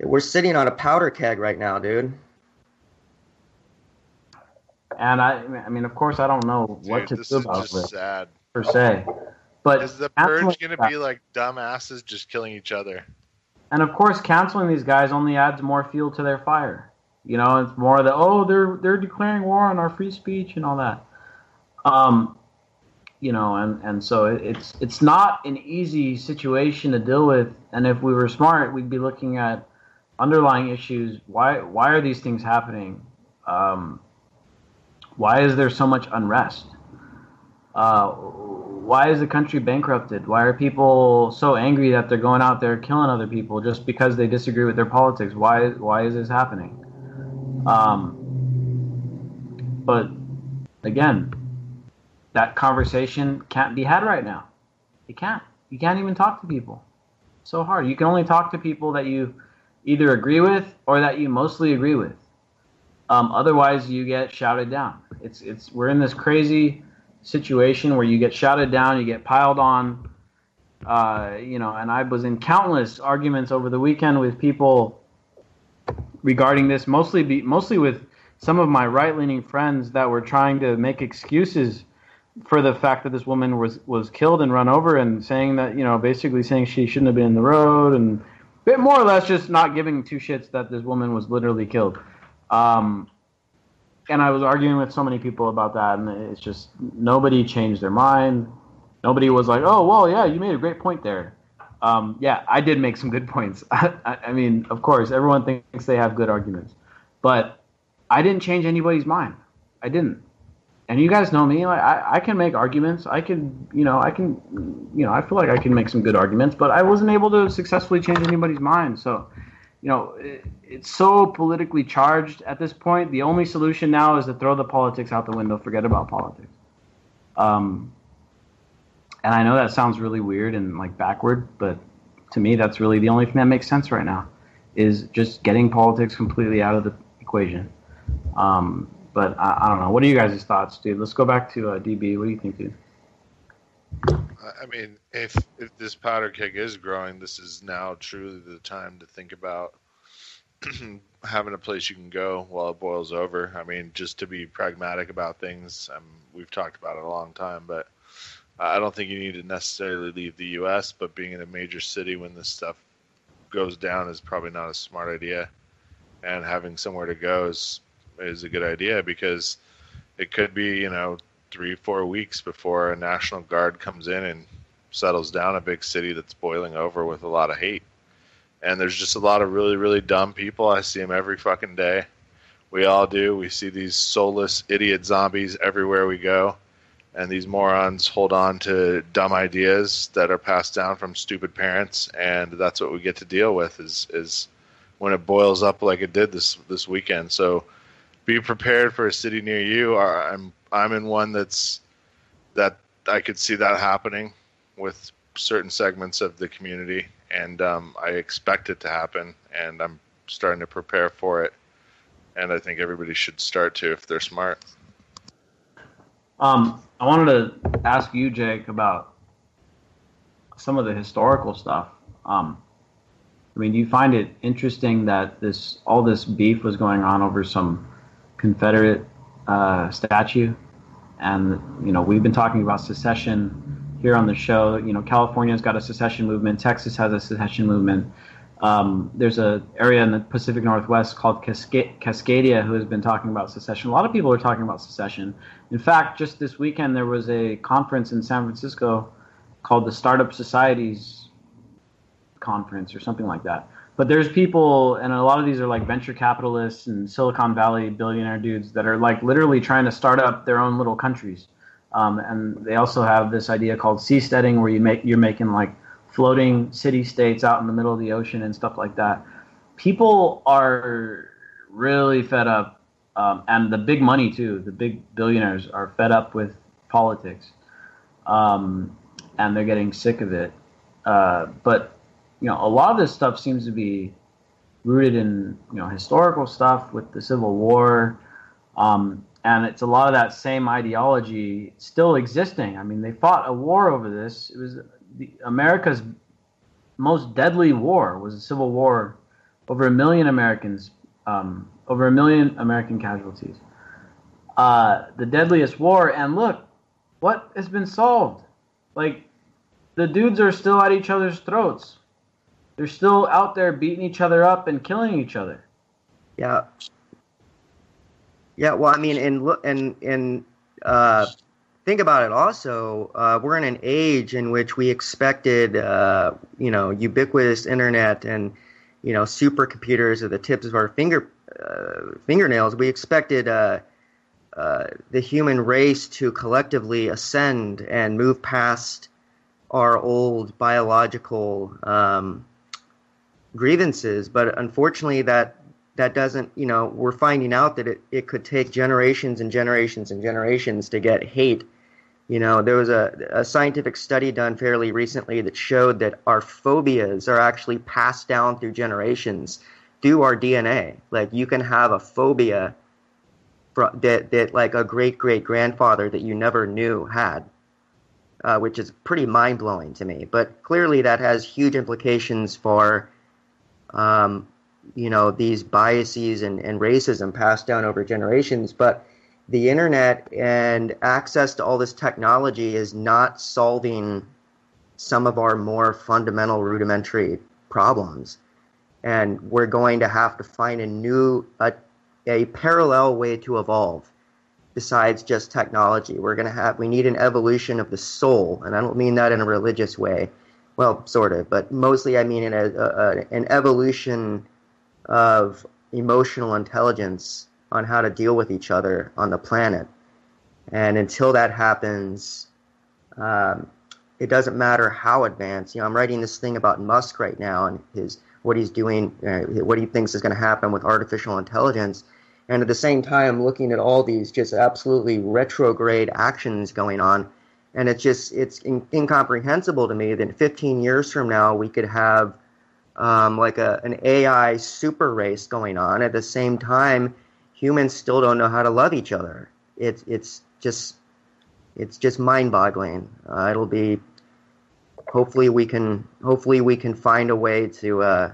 We're sitting on a powder keg right now, dude. And I mean, of course, I don't know what to do about this is this just sad. per se. But is the purge going to be like dumbasses just killing each other? And of course, canceling these guys only adds more fuel to their fire. You know, it's more that they're declaring war on our free speech and all that. You know, and so it's not an easy situation to deal with. And if we were smart, we'd be looking at underlying issues. Why are these things happening? Why is there so much unrest? Why is the country bankrupted? Why are people so angry that they're going out there killing other people just because they disagree with their politics? Why is this happening? But again, that conversation can't be had right now. It can't. You can't even talk to people. It's so hard. You can only talk to people that you either agree with or that you mostly agree with. Otherwise, you get shouted down. We're in this crazy situation where you get shouted down, you get piled on, you know. And I was in countless arguments over the weekend with people regarding this, mostly with some of my right-leaning friends that were trying to make excuses for the fact that this woman was killed and run over, and saying that, you know, basically saying she shouldn't have been in the road, and bit more or less just not giving two shits that this woman was literally killed. And I was arguing with so many people about that, and it's just nobody changed their mind. Nobody was like, oh, well, yeah, you made a great point there. Yeah, I did make some good points. I mean, of course, everyone thinks they have good arguments. But I didn't change anybody's mind. I didn't. And you guys know me. Like, I can make arguments. I feel like I can make some good arguments, but I wasn't able to successfully change anybody's mind. So, you know, it's so politically charged at this point. The only solution now is to throw the politics out the window, forget about politics. And I know that sounds really weird and like backward, but to me, that's really the only thing that makes sense right now, is just getting politics completely out of the equation. But I don't know. What are you guys' thoughts, dude? Let's go back to DB. What do you think, dude? I mean, if this powder keg is growing, this is now truly the time to think about having a place you can go while it boils over. I mean, just to be pragmatic about things, we've talked about it a long time, but I don't think you need to necessarily leave the U.S., but being in a major city when this stuff goes down is probably not a smart idea. And having somewhere to go is a good idea, because it could be, 3-4 weeks before a National Guard comes in and settles down a big city that's boiling over with a lot of hate. And there's just a lot of really, really dumb people. I see them every fucking day. We all do. We see these soulless idiot zombies everywhere we go. And these morons hold on to dumb ideas that are passed down from stupid parents. And that's what we get to deal with is when it boils up like it did this weekend. So be prepared for a city near you. I'm in one that I could see that happening with certain segments of the community, and I expect it to happen, and I'm starting to prepare for it. And I think everybody should start to if they're smart. I wanted to ask you, Jake, about some of the historical stuff. I mean, do you find it interesting that all this beef was going on over some Confederate statue? And, we've been talking about secession here on the show. California's got a secession movement. Texas has a secession movement. There's an area in the Pacific Northwest called Cascadia who has been talking about secession. A lot of people are talking about secession. In fact, just this weekend, there was a conference in San Francisco called the Startup Societies Conference or something like that. But there's people, and a lot of these are like venture capitalists and Silicon Valley billionaire dudes that are like literally trying to start up their own little countries. And they also have this idea called seasteading, where you're making like floating city-states out in the middle of the ocean and stuff like that. People are really fed up, and the big money too, the big billionaires are fed up with politics, and they're getting sick of it. But a lot of this stuff seems to be rooted in historical stuff with the Civil War, and it's a lot of that same ideology still existing. I mean, they fought a war over this. It was America's most deadly war was a Civil War. Over 1 million Americans, over 1 million American casualties. The deadliest war, and look, what has been solved? Like, the dudes are still at each other's throats. They're still out there beating each other up and killing each other. Yeah. Yeah. Well, I mean, think about it. Also, we're in an age in which we expected, ubiquitous internet and supercomputers at the tips of our fingernails. We expected the human race to collectively ascend and move past our old biological grievances, but unfortunately that doesn't, we're finding out that it could take generations and generations and generations to get hate. There was a scientific study done fairly recently that showed that our phobias are actually passed down through generations through our DNA. Like, you can have a phobia that like a great-great-grandfather that you never knew had, which is pretty mind-blowing to me. But clearly that has huge implications for these biases and racism passed down over generations. But the internet and access to all this technology is not solving some of our more fundamental rudimentary problems. And we're going to have to find a parallel way to evolve besides just technology. We need an evolution of the soul, and I don't mean that in a religious way. Well, sort of, but mostly I mean in an evolution of emotional intelligence on how to deal with each other on the planet. And until that happens, it doesn't matter how advanced. I'm writing this thing about Musk right now and what he's doing, what he thinks is going to happen with artificial intelligence. And at the same time, looking at all these just absolutely retrograde actions going on. And it's incomprehensible to me that 15 years from now, we could have an AI super race going on. At the same time, humans still don't know how to love each other. It's just mind-boggling. It'll be. Hopefully we can find a way to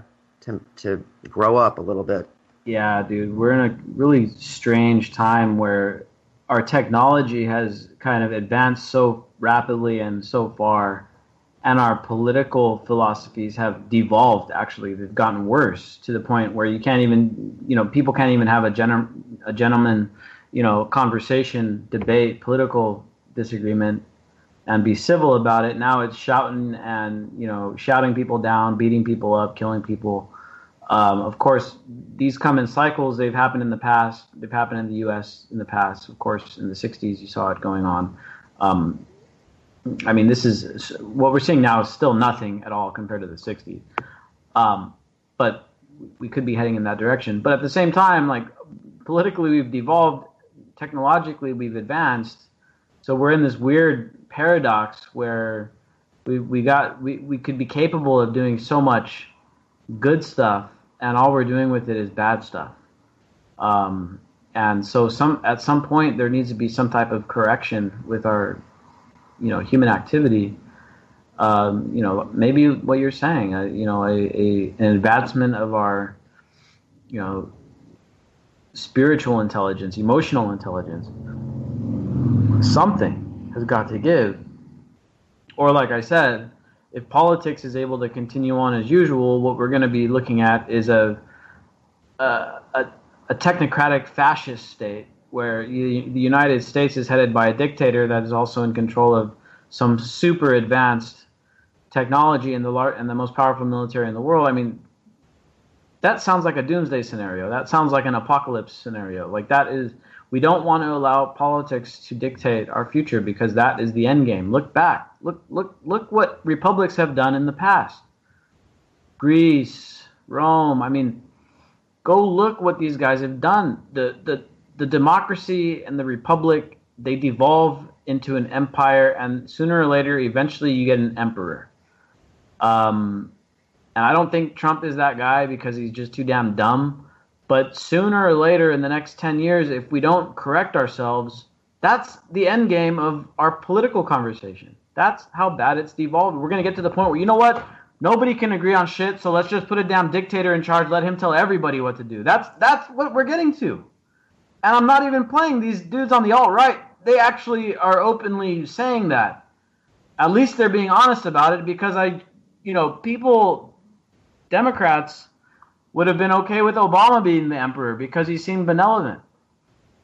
grow up a little bit. Yeah, dude, we're in a really strange time where our technology has kind of advanced so rapidly and so far, and our political philosophies have devolved. Actually, they've gotten worse to the point where you can't even, people can't even have a gentleman, conversation, debate, political disagreement, and be civil about it. Now it's shouting and shouting people down, beating people up, killing people. Of course, these come in cycles. They've happened in the past. They've happened in the U.S. in the past. Of course, in the 60s, you saw it going on. This is what we're seeing now is still nothing at all compared to the 60s. But we could be heading in that direction. But at the same time, like, politically, we've devolved. Technologically, we've advanced. So we're in this weird paradox where we could be capable of doing so much good stuff, and all we're doing with it is bad stuff. And so at some point there needs to be some type of correction with our human activity. Maybe what you're saying, an advancement of our spiritual intelligence, emotional intelligence. Something has got to give. Or like I said, if politics is able to continue on as usual, what we're going to be looking at is a technocratic fascist state where the United States is headed by a dictator that is also in control of some super advanced technology and the most powerful military in the world. I mean, that sounds like a doomsday scenario. That sounds like an apocalypse scenario. Like, that is, we don't want to allow politics to dictate our future, because that is the end game. Look back. Look what republics have done in the past. Greece, Rome. Go look what these guys have done. The democracy and the republic, they devolve into an empire, and sooner or later, eventually, you get an emperor. And I don't think Trump is that guy because he's just too damn dumb. But sooner or later in the next 10 years, if we don't correct ourselves, that's the end game of our political conversation. That's how bad it's devolved. We're going to get to the point where, you know what? Nobody can agree on shit, so let's just put a damn dictator in charge, let him tell everybody what to do. That's what we're getting to. And I'm not even playing these dudes on the alt-right. They actually are openly saying that. At least they're being honest about it because Democrats would have been okay with Obama being the emperor because he seemed benevolent.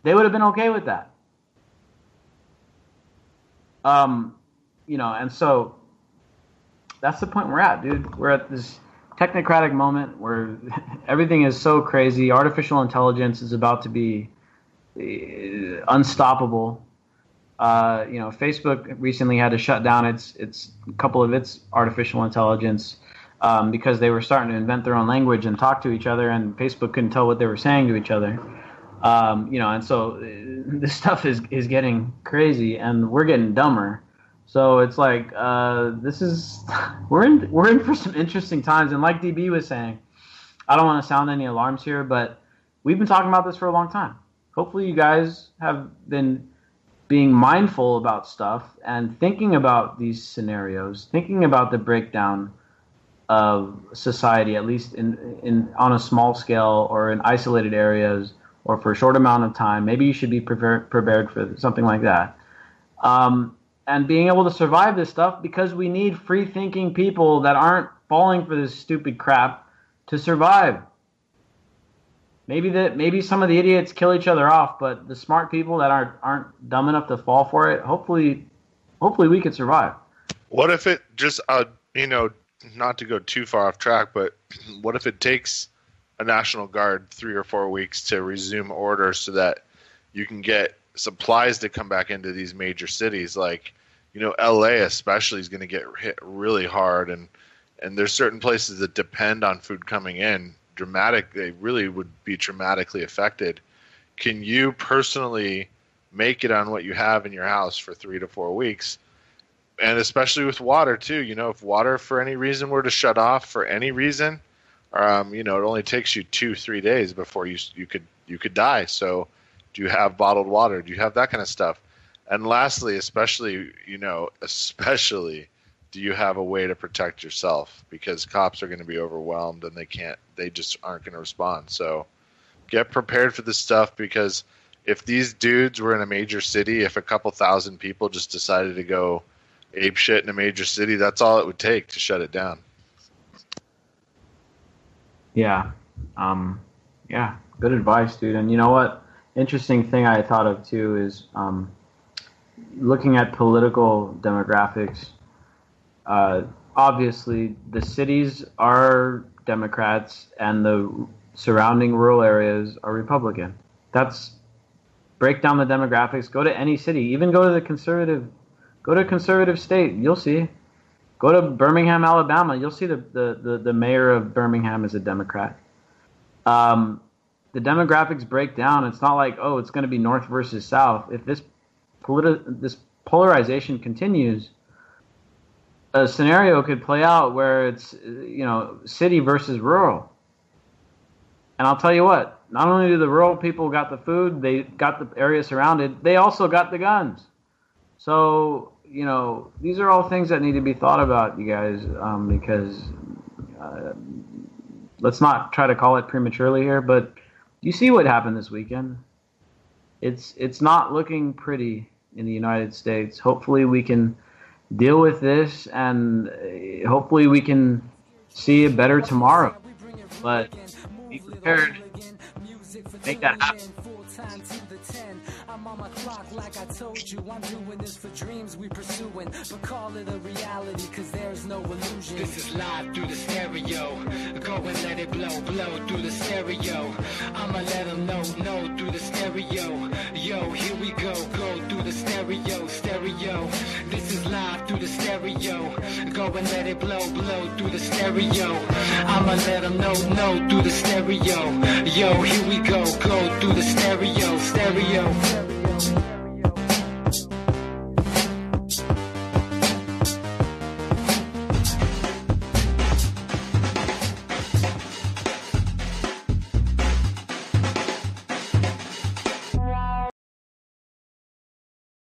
They would have been okay with that. And so that's the point we're at, dude. We're at this technocratic moment where everything is so crazy. Artificial intelligence is about to be unstoppable. Facebook recently had to shut down its a couple of its artificial intelligence because they were starting to invent their own language and talk to each other, and Facebook couldn't tell what they were saying to each other. And so this stuff is getting crazy, and we're getting dumber. So it's like we're in for some interesting times. And like DB was saying, I don't want to sound any alarms here, but we've been talking about this for a long time. Hopefully you guys have been being mindful about stuff and thinking about these scenarios, thinking about the breakdown of society, at least in on a small scale or in isolated areas or for a short amount of time. Maybe you should be prepared for something like that. And being able to survive this stuff because we need free-thinking people that aren't falling for this stupid crap to survive. Maybe some of the idiots kill each other off, but the smart people that aren't dumb enough to fall for it, hopefully we could survive. What if it just, not to go too far off track, but what if it takes a National Guard 3 or 4 weeks to resume order so that you can get supplies to come back into these major cities? Like, LA especially is going to get hit really hard, and there's certain places that depend on food coming in. They really would be dramatically affected. Can you personally make it on what you have in your house for 3 to 4 weeks? And especially with water too, if water for any reason were to shut off for any reason, it only takes you 2-3 days before you could die. So do you have bottled water? Do you have that kind of stuff? And lastly, especially, do you have a way to protect yourself? Because cops are going to be overwhelmed and they just aren't going to respond. So get prepared for this stuff, because if these dudes were in a major city, if a couple thousand people just decided to go ape shit in a major city, that's all it would take to shut it down. Yeah. Good advice, dude. And you know what? Interesting thing I thought of too is looking at political demographics. Obviously, the cities are Democrats and the surrounding rural areas are Republican. Break down the demographics. Go to any city. Even go to a conservative state. You'll see. Go to Birmingham, Alabama. You'll see the mayor of Birmingham is a Democrat. The demographics break down. It's not like, it's going to be North versus South. If this polarization continues, a scenario could play out where it's city versus rural. And I'll tell you what, not only do the rural people got the food, they got the area surrounded, they also got the guns. So, these are all things that need to be thought about, you guys, because let's not try to call it prematurely here, but you see what happened this weekend. It's not looking pretty in the United States. Hopefully we can deal with this, and hopefully we can see a better tomorrow. But be prepared. Make that happen. I'm on my clock like I told you. I'm doing this for dreams we pursuing, but call it a reality, cause there's no illusion. This is live through the stereo. Go and let it blow through the stereo. I'ma let them know through the stereo. Yo, here we go through the stereo. This is live through the stereo. Go and let it blow through the stereo. I'ma let them know through the stereo. Yo, here we go through the stereo.